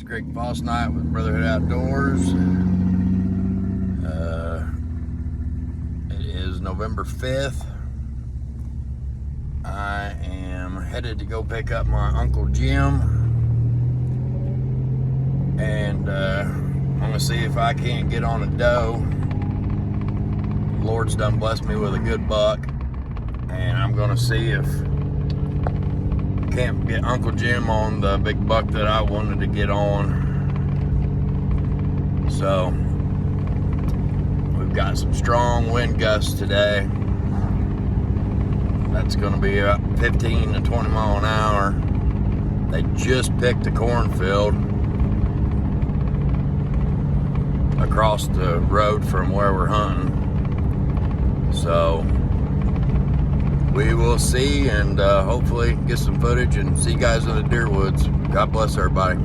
It's Greg Foss night with Brotherhood Outdoors. It is November 5th. I am headed to go pick up my Uncle Jim, and I'm gonna see if I can't get on a doe. The Lord's done blessed me with a good buck, and I'm gonna see if I can't get Uncle Jim on the big buck that I wanted to get on. So we've got some strong wind gusts today. That's going to be about 15 to 20 mile an hour. They just picked a cornfield across the road from where we're hunting. So we will see, and hopefully get some footage and see you guys in the deer woods. God bless everybody.